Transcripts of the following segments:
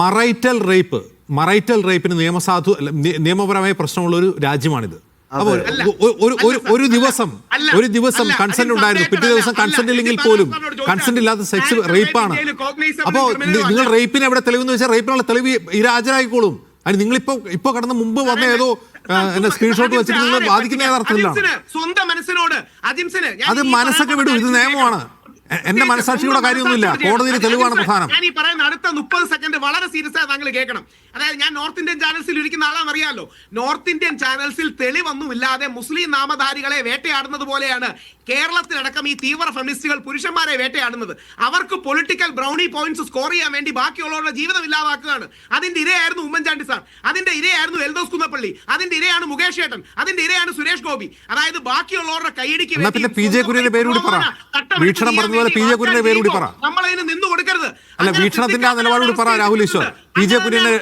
Marital റേപ്പിന് നിയമപരമായ പ്രശ്നമുള്ള ഒരു രാജ്യമാണിത്. അപ്പോൾ ഒരു ദിവസം കൺസെന്റ് ഉണ്ടായിരുന്നു, പിറ്റേ ദിവസം കൺസെന്റ് ഇല്ലെങ്കിൽ പോലും കൺസെന്റ് ഇല്ലാത്ത സെക്സ് റേപ്പാണ്. അപ്പോൾ നിങ്ങൾ റേപ്പിന് എവിടെ തെളിവെന്ന് വെച്ചാൽ റേപ്പിനുള്ള തെളിവ് ഹാജരായിക്കോളും. അതിന് നിങ്ങളിപ്പോ കടന്ന് മുമ്പ് വന്ന ഏതോ സ്ക്രീൻഷോട്ട് വെച്ചിട്ട് നിങ്ങൾ ബാധിക്കുന്ന യഥാർത്ഥത്തിലാണ്. അത് മനസ്സൊക്കെ വിടും, ഇത് നിയമമാണ്. എന്റെ മനസാക്ഷിയുടെ കാര്യമൊന്നുമില്ല, കോടതിയിൽ തെളിവാണ് പ്രധാനം. ഞാൻ ഈ പറയുന്ന അടുത്ത 30 സെക്കൻഡ് വളരെ സീരിയസ് ആയി താങ്കൾ കേൾക്കണം. അതായത് ഞാൻ നോർത്ത് ഇന്ത്യൻ ചാനൽസിൽ ഇരിക്കുന്ന ആളാണെന്ന് അറിയാമല്ലോ. നോർത്ത് ഇന്ത്യൻ ചാനൽസിൽ തെളിവൊന്നുമില്ലാതെ മുസ്ലിം നാമധാരികളെ വേട്ടയാടുന്നത് പോലെയാണ് കേരളത്തിലടക്കം ഈ തീവ്ര ഫെമിനിസ്റ്റുകൾ പുരുഷന്മാരെ വേട്ടയാടുന്നത്. അവർക്ക് പൊളിറ്റിക്കൽ ബ്രൗണി പോയിന്റ്സ് സ്കോർ ചെയ്യാൻ വേണ്ടി ബാക്കിയുള്ളവരുടെ ജീവിതം ഇല്ലാതാക്കുകയാണ്. അതിന്റെ ഇരയായിരുന്നു ഉമ്മൻചാണ്ടി സാർ, അതിന്റെ ഇരയായിരുന്നു എൽദോസ് കുന്നപ്പള്ളി, അതിന്റെ ഇരയാണ് മുകേഷ് ഏട്ടൻ, അതിന്റെ ഇരയാണ് സുരേഷ് ഗോപി. അതായത് ബാക്കിയുള്ളവരുടെ കൈയടിക്ക് നമ്മളതിന് നിന്നു കൊടുക്കരുത്. അല്ല, വീക്ഷണത്തിന്റെ ആ നിലപാടോട് പറ രാഹുൽ ഈശ്വർ. പി ജെ കുര്യനെ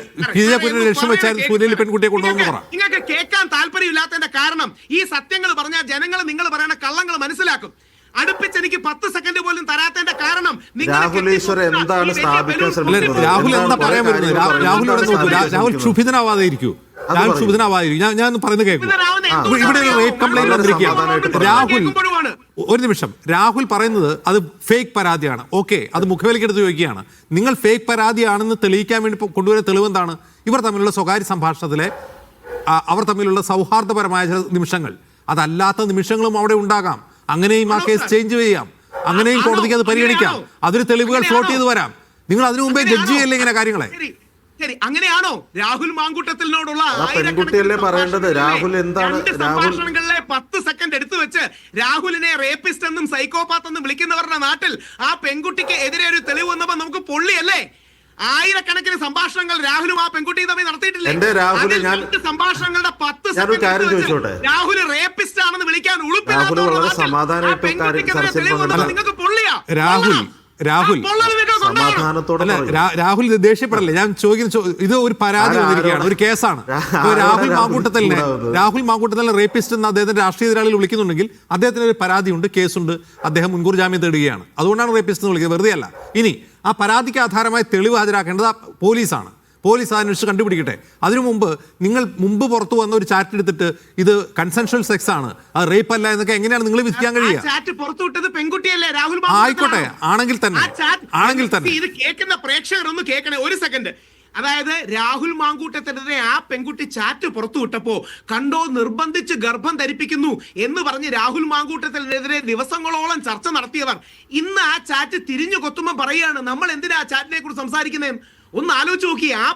ലക്ഷ്യം വെച്ചാൽ സൂര്യയിൽ പെൺകുട്ടിയെ കൊണ്ടുവന്നു പറ. നിങ്ങൾക്ക് കേൾക്കാൻ താല്പര്യമില്ലാത്തതിന്റെ കാരണം ഈ സത്യങ്ങൾ പറഞ്ഞാൽ ജനങ്ങൾ നിങ്ങൾ പറയുന്ന കള്ളങ്ങൾ മനസ്സിലാക്കും. അടുപ്പിച്ച് എനിക്ക് 10 സെക്കൻഡ് പോലും തരാത്തതിന്റെ കാരണം രാഹുൽ ഈശ്വർ എന്താണ് സ്ഥാപിക്കാൻ ശ്രമിക്കുന്നത്? രാഹുൽ എന്താ പറയാൻ വരുന്നത്? രാഹുൽ ക്ഷുഭിതനാവാതെ ഇരിക്കൂ. ഞാൻ പറയുന്നത് കേൾക്കും. ഇവിടെ ഒരു റേപ്പ് കംപ്ലൈന്റ് വന്നിരിക്കുകയാണ്. ഒരു നിമിഷം. രാഹുൽ പറയുന്നത് അത് ഫേക്ക് പരാതിയാണ്. ഓക്കെ, അത് മുഖവിലക്കെടുത്ത് ചോദിക്കുകയാണ്. നിങ്ങൾ ഫേക്ക് പരാതിയാണെന്ന് തെളിയിക്കാൻ വേണ്ടി കൊണ്ടുവരുന്ന തെളിവെന്താണ്? ഇവർ തമ്മിലുള്ള സ്വകാര്യ സംഭാഷണത്തിലെ അവർ തമ്മിലുള്ള സൗഹാർദ്ദപരമായ ചില നിമിഷങ്ങൾ, അതല്ലാത്ത നിമിഷങ്ങളും അവിടെ ഉണ്ടാകാം. അങ്ങനെയും ആ കേസ് ചേഞ്ച് ചെയ്യാം, അങ്ങനെയും കോടതിക്ക് അത് പരിഗണിക്കാം. അതിന് തെളിവുകൾ ഫ്ലോട്ട് ചെയ്ത് വരാം. നിങ്ങൾ അതിനു മുമ്പേ ജഡ്ജ് ചെയ്യല്ലേ ഇങ്ങനെ കാര്യങ്ങളെ? ശരി, അങ്ങനെയാണോ? രാഹുൽ മാങ്കൂട്ടത്തിനോടുള്ള പെൺകുട്ടിയല്ലേ പറയേണ്ടത്? രാഹുൽ എന്താണ്? സംഭാഷണങ്ങളിലെ 10 സെക്കൻഡ് എടുത്തു വെച്ച് രാഹുലിനെ റേപ്പിസ്റ്റ് എന്നും സൈക്കോപാത്ത് എന്നും വിളിക്കുന്നവരുടെ നാട്ടിൽ ആ പെൺകുട്ടിക്ക് എതിരെ ഒരു തെളിവ് വന്നപ്പോ നമുക്ക് പൊള്ളിയല്ലേ? ആയിരക്കണക്കിന് സംഭാഷണങ്ങൾ രാഹുലും ആ പെൺകുട്ടിയും തമ്മിൽ നടത്തിയിട്ടില്ലേ? സംഭാഷണങ്ങളുടെ 10 സെക്കൻഡ് രാഹുൽ റേപ്പിസ്റ്റ് ആണെന്ന് വിളിക്കാൻ നിങ്ങൾക്ക് പൊള്ളിയാ? രാഹുൽ ദേഷ്യപ്പെടല്ലേ? ഞാൻ ചോദിക്കുന്ന ഇത് ഒരു പരാതി വന്നിരിക്കുകയാണ്, ഒരു കേസാണ്. രാഹുൽ മാങ്കൂട്ടത്തലിനെ റേപ്പിസ്റ്റ് എന്ന് അദ്ദേഹത്തിന്റെ രാഷ്ട്രീയ എതിരാളികൾ വിളിക്കുന്നുണ്ടെങ്കിൽ അദ്ദേഹത്തിന് ഒരു പരാതിയുണ്ട്, കേസുണ്ട്, അദ്ദേഹം മുൻകൂർ ജാമ്യം തേടുകയാണ്. അതുകൊണ്ടാണ് റേപ്പിസ്റ്റ് എന്ന് വിളിക്കുന്നത്, വെറുതെ അല്ല. ഇനി ആ പരാതിക്ക് ആധാരമായി തെളിവ് ഹാജരാക്കേണ്ടത് പോലീസാണ്. പോലീസ് അന്വേഷിച്ച് കണ്ടുപിടിക്കട്ടെ. അതിനു മുമ്പ് നിങ്ങൾ പുറത്തു വന്ന ഒരു ചാറ്റ് എടുത്തിട്ട് ഇത് കൺസെൻഷ്വൽ സെക്സ് ആണ്, അത് റേപ്പ് അല്ല എന്നൊക്കെ എങ്ങനെയാണ് നിങ്ങൾ വിധിക്കാൻ കഴിയുക? ആയിക്കോട്ടെ, ആണെങ്കിൽ തന്നെ ഇത് കേൾക്കുന്ന പ്രേക്ഷകർ ഒന്ന് കേൾക്കണേ ഒരു സെക്കൻഡ്. അതായത് രാഹുൽ മാങ്കൂട്ടത്തിനെതിരെ ആ പെൺകുട്ടി ചാറ്റ് പുറത്തുവിട്ടപ്പോ കണ്ടോ നിർബന്ധിച്ച് ഗർഭം ധരിപ്പിക്കുന്നു എന്ന് പറഞ്ഞ് രാഹുൽ മാങ്കൂട്ടത്തിനെതിരെ ദിവസങ്ങളോളം ചർച്ച നടത്തിയവർ ഇന്ന് ആ ചാറ്റ് തിരിഞ്ഞു കൊത്തുമ്പോൾ പറയാണ് നമ്മൾ എന്തിനാ ആ ചാറ്റിനെ കുറിച്ച് സംസാരിക്കുന്നേ? ഒന്ന് ആലോചിച്ച് നോക്കി. ആ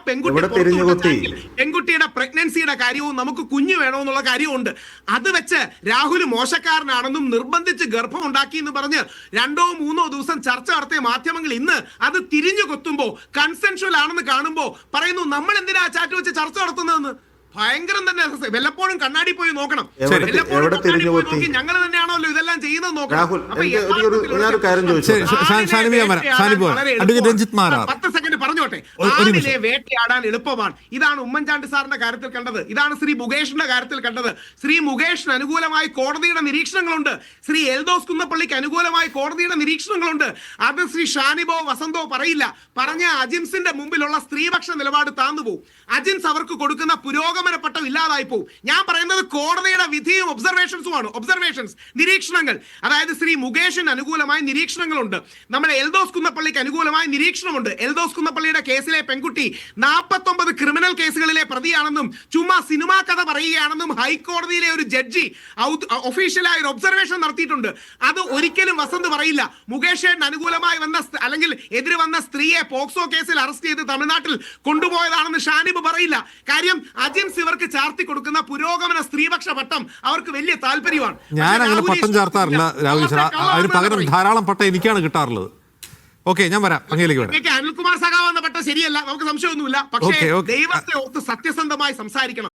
പെൺകുട്ടിയുടെ പ്രഗ്നൻസിയുടെ കാര്യവും നമുക്ക് കുഞ്ഞു വേണമെന്നുള്ള കാര്യമുണ്ട്. അത് വെച്ച് രാഹുൽ മോശക്കാരനാണെന്നും നിർബന്ധിച്ച് ഗർഭം ഉണ്ടാക്കി എന്ന് പറഞ്ഞ് 2-3 ദിവസം ചർച്ച നടത്തിയ മാധ്യമങ്ങൾ ഇന്ന് അത് തിരിഞ്ഞു കൊത്തുമ്പോ കൺസെൻഷ്വൽ ആണെന്ന് കാണുമ്പോ പറയുന്നു നമ്മൾ എന്തിനാ ചാറ്റ് വെച്ച് ചർച്ച നടത്തുന്നതെന്ന്. ഭയങ്കരം തന്നെ. വല്ലപ്പോഴും കണ്ണാടി പോയി നോക്കണം. ഞങ്ങൾ തന്നെയാണല്ലോ ഇതെല്ലാം ചെയ്യുന്നത് നോക്കണം. 10 സെക്കൻഡ് പറഞ്ഞോട്ടെ. ആളിനെ വേട്ടയാടാൻ എളുപ്പമാണ്. ഇതാണ് ഉമ്മൻചാണ്ടി സാറിന്റെ കാര്യത്തിൽ കണ്ടത്, ഇതാണ് ശ്രീ മുകേഷിന്റെ കാര്യത്തിൽ കണ്ടത്. ശ്രീ മുകേഷിന് അനുകൂലമായി കോടതിയുടെ നിരീക്ഷണങ്ങളുണ്ട്, ശ്രീ എൽദോസ് കുന്നപ്പള്ളിക്ക് അനുകൂലമായി കോടതിയുടെ നിരീക്ഷണങ്ങളുണ്ട്. അത് ശ്രീ ഷാനിബോ വസന്തോ പറയില്ല. പറഞ്ഞ അജിംസിന്റെ മുമ്പിലുള്ള സ്ത്രീപക്ഷ നിലപാട് താന്നുപോകും. അജിൻസ് അവർക്ക് കൊടുക്കുന്ന പുരോഗമനപ്പെട്ടം ഇല്ലാതായി പോകും. ഞാൻ പറയുന്നത് കോടതിയുടെ വിധിയും ഒബ്സർവേഷൻസുമാണ്. ഒബ്സർവേഷൻസ്, നിരീക്ഷണങ്ങൾ. അതായത് ശ്രീ മുകേഷിന് അനുകൂലമായി നിരീക്ഷണങ്ങളുണ്ട്, നമ്മുടെ എൽദോസ് കുന്നപ്പള്ളിക്ക് അനുകൂലമായി നിരീക്ഷണമുണ്ട്. എൽദോസ് കുന്നപ്പള്ളിയുടെ കേസിലെ പെൺകുട്ടി 49 ക്രിമിനൽ കേസുകളിലെ പ്രതിയാണെന്നും ചുമ്മാ സിനിമാ കഥ പറയുകയാണെന്നും ഹൈക്കോടതിയിലെ ഒരു ജഡ്ജി ഒഫീഷ്യലായ ഒരു ഒബ്സർവേഷൻ നടത്തിയിട്ടുണ്ട്. അത് ഒരിക്കലും വസന്ത് പറയില്ല. മുകേഷിന് അനുകൂലമായി വന്ന അല്ലെങ്കിൽ എതിര് വന്ന സ്ത്രീയെ പോക്സോ കേസിൽ അറസ്റ്റ് ചെയ്ത് തമിഴ്നാട്ടിൽ കൊണ്ടുപോയതാണെന്ന് ഷാനിബ് പറയില്ല. കാര്യം അജിൻസ് ഇവർക്ക് ചാർത്തി കൊടുക്കുന്ന പുരോഗമന സ്ത്രീപക്ഷ പട്ടം അവർക്ക് വലിയ താല്പര്യമാണ്. ഞാൻ അങ്ങനെ പട്ടം ചാർത്താറില്ല രാഹുൽ. അതിന് പകരം ധാരാളം പട്ടം എനിക്കാണ് കിട്ടാറുള്ളത്. ഓക്കെ, ഞാൻ വരാം അങ്ങയിലേക്ക് വരാം. അനിൽകുമാർ സഖാവ് എന്ന പട്ടം ശരിയല്ല, നമുക്ക് സംശയമൊന്നുമില്ല. പക്ഷേ ദൈവത്തെ ഓർത്ത് സത്യസന്ധമായി സംസാരിക്കണം.